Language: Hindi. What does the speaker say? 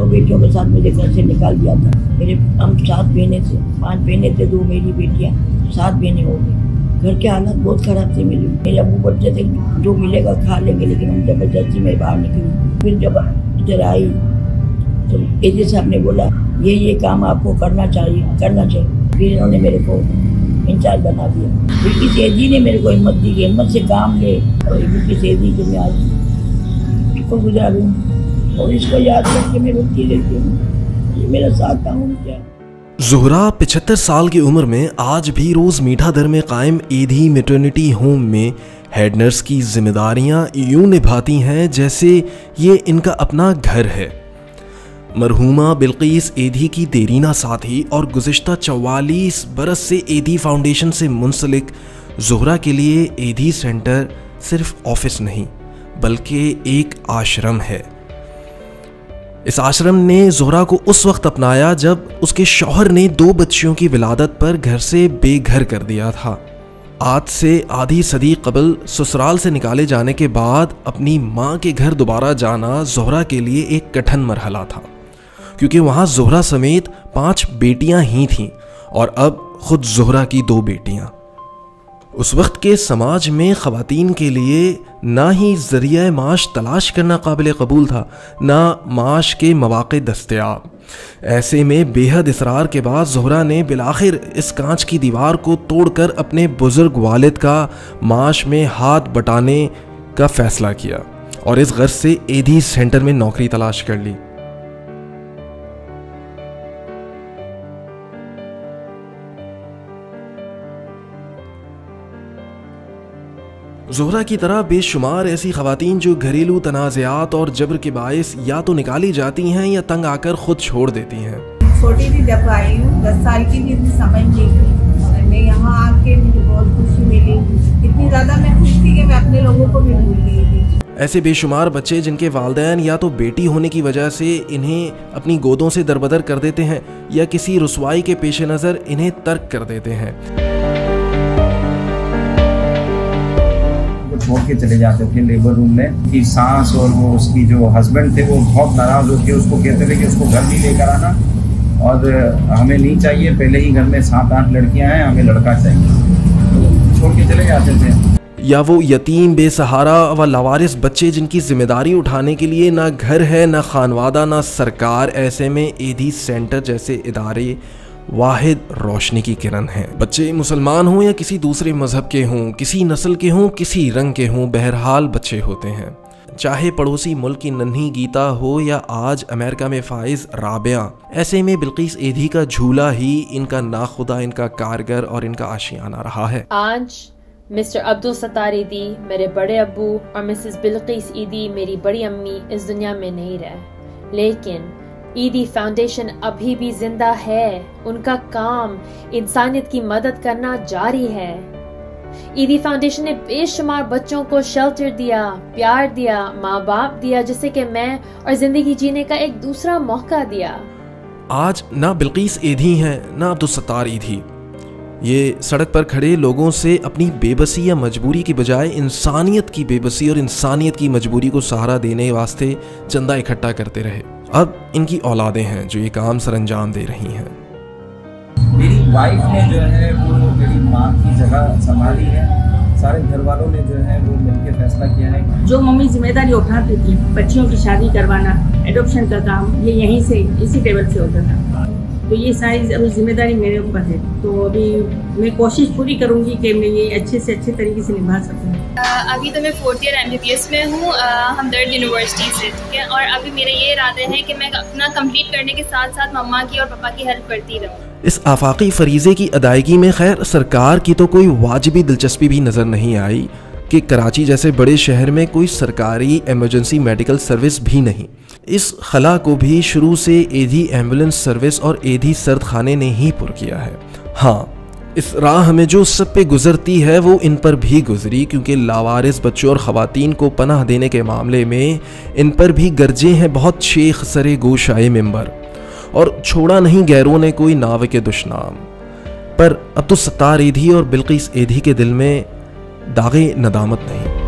बेटियों के साथ मुझे घर से निकाल दिया था। हम 7 बहनें थे, 5 बहनें थे, 2 मेरी बेटियाँ, 7 बहनें हो गई। घर के हालात बहुत खराब थे। मेरे अबू बच्चे थे, जो मिलेगा खा लेंगे, लेकिन हम जबरदस्ती में बाहर निकली। फिर जब इधर आई तो एजी साहब ने बोला ये काम आपको करना चाहिए। फिर इन्होंने मेरे को इंचार्ज बना दिया। बिल्किस एजी ने मेरे को हिम्मत दी कि हिम्मत से काम ले, और बिल्किस एजी को मैं आज इसको गुजारूँ और इसको याद करके मैं रोती रहती हूँ। ये मेरा साथ था क्या। ज़ोहरा 75 साल की उम्र में आज भी रोज़ मीठा दर में कायम एधी मैटरनिटी होम में हेड नर्स की जिम्मेदारियां यूं निभाती हैं जैसे ये इनका अपना घर है। मरहूमा बिल्किस एधी की देरीना साथी और गुज़िश्ता 44 बरस से एधी फाउंडेशन से मुंसलिक ज़ोहरा के लिए एधी सेंटर सिर्फ ऑफिस नहीं बल्कि एक आश्रम है। इस आश्रम ने ज़ोहरा को उस वक्त अपनाया जब उसके शौहर ने 2 बच्चियों की विलादत पर घर से बेघर कर दिया था। आज से आधी सदी कबल ससुराल से निकाले जाने के बाद अपनी माँ के घर दोबारा जाना ज़ोहरा के लिए एक कठिन मरहला था, क्योंकि वहाँ ज़ोहरा समेत 5 बेटियाँ ही थीं और अब खुद ज़ोहरा की 2 बेटियाँ। उस वक्त के समाज में ख़वातीन के लिए ना ही ज़रिया माश तलाश करना काबिल कबूल था, ना माश के मौक़े दस्तयाब। ऐसे में बेहद इसरार के बाद ज़ोहरा ने बिलाखिर इस कांच की दीवार को तोड़कर अपने बुज़ुर्ग वालिद का माश में हाथ बटाने का फ़ैसला किया और इस गर्ज से एधी सेंटर में नौकरी तलाश कर ली। ज़ोहरा की तरह बेशुमार ऐसी ख़वातीन जो घरेलू तनाज़ात और जबर के बायस या तो निकाली जाती हैं या तंग आकर खुद छोड़ देती हैं। छोटी थी जब आई हूँ, 10 साल की भी समझ नहीं थी। मैं यहाँ आके मुझे बहुत खुशी मिली, इतनी ज़्यादा मैं खुश थी कि मैं अपने लोगों को भी भूल गई थी। ऐसे बेशुमार बच्चे जिनके वालिदैन या तो बेटी होने की वजह से इन्हें अपनी गोदों से दरबदर कर देते हैं या किसी रुसवाई के पेश नज़र इन्हें तर्क कर देते हैं। छोड़ के चले जाते थे लेबर रूम में कि सास और वो उसकी जो हस्बैंड थे वो बहुत नाराज होकर उसको कहते थे कि उसको घर नहीं लेकर आना और हमें नहीं चाहिए, पहले ही घर में 7-8 लड़कियां हैं, हमें लड़का चाहिए, तो छोड़ के चले जाते थे। या वो यतीम बेसहारा व लावारिस बच्चे जिनकी जिम्मेदारी उठाने के लिए ना घर है, ना खानवादा, ना सरकार। ऐसे में एधी सेंटर जैसे इदारे वाहिद रोशनी की किरण है। बच्चे मुसलमान हों या किसी दूसरे मजहब के हों, किसी नस्ल के हों, किसी रंग के हों, बहरहाल बच्चे होते हैं। चाहे पड़ोसी मुल्क की नन्ही गीता हो या आज अमेरिका में फाइज राबिया। ऐसे में बिल्किस एधी का झूला ही इनका नाखुदा, इनका कारगर और इनका आशियाना रहा है। आज मिस्टर अब्दुल सत्तार ईदी, मेरे बड़े अब्बू और मिसेस बिल्किस ईदी, मेरी बड़ी अम्मी इस दुनिया में नहीं रहे, लेकिन ईदी फाउंडेशन अभी भी जिंदा है। उनका काम इंसानियत की मदद करना जारी है। ईदी फाउंडेशन ने बेशुमार बच्चों को शेल्टर दिया, प्यार दिया, माँ बाप दिया, जिससे कि मैं और जिंदगी जीने का एक दूसरा मौका दिया। आज ना बिल्किस एधी हैं, ना अब्दुल सत्तार ईदी। ये सड़क पर खड़े लोगों से अपनी बेबसी या मजबूरी की बजाय इंसानियत की बेबसी और इंसानियत की मजबूरी को सहारा देने वास्ते चंदा इकट्ठा करते रहे। अब इनकी औलादें हैं जो ये काम सरअंजाम दे रही हैं। मेरी वाइफ ने जो है वो मेरी माँ की जगह संभाली है। सारे घर वालों ने जो है वो मिलकर फैसला किया है। जो मम्मी जिम्मेदारी उठाती थी, बच्चियों की शादी करवाना, एडॉप्शन का काम, ये यहीं से इसी टेबल से होता था, तो ये सारी अभी जिम्मेदारी मेरे ऊपर है। तो अभी मैं कोशिश पूरी करूंगी कि मैं ये अच्छे से अच्छे तरीके से निभा सकूं। अभी तो मैं 4th ईयर MBBS में हूँ, हमदर्द यूनिवर्सिटी से, ठीक है। और अभी मेरे ये इरादे हैं कि मैं अपना कंप्लीट करने के साथ साथ मम्मा की और पापा की हेल्प करती रहूँ। इस आफाकी फरीजे की अदायगी में खैर सरकार की तो कोई वाजिबी दिलचस्पी भी नज़र नहीं आई कि कराची जैसे बड़े शहर में कोई सरकारी इमरजेंसी मेडिकल सर्विस भी नहीं। इस खला को भी शुरू से एधी एम्बुलेंस सर्विस और एधी सर्द खाने ने ही पुर किया है। हाँ, इस राह में जो सब पे गुजरती है वो इन पर भी गुजरी, क्योंकि लावारिस बच्चों और ख़वातीन को पनाह देने के मामले में इन पर भी गरजे हैं बहुत शेख सरे गोशाए मिंबर, और छोड़ा नहीं गैरों ने कोई नाव के दुश्नाम। पर अब्दुल सत्तार एधी और बिल्किस एधी के दिल में दागे नदामत नहीं।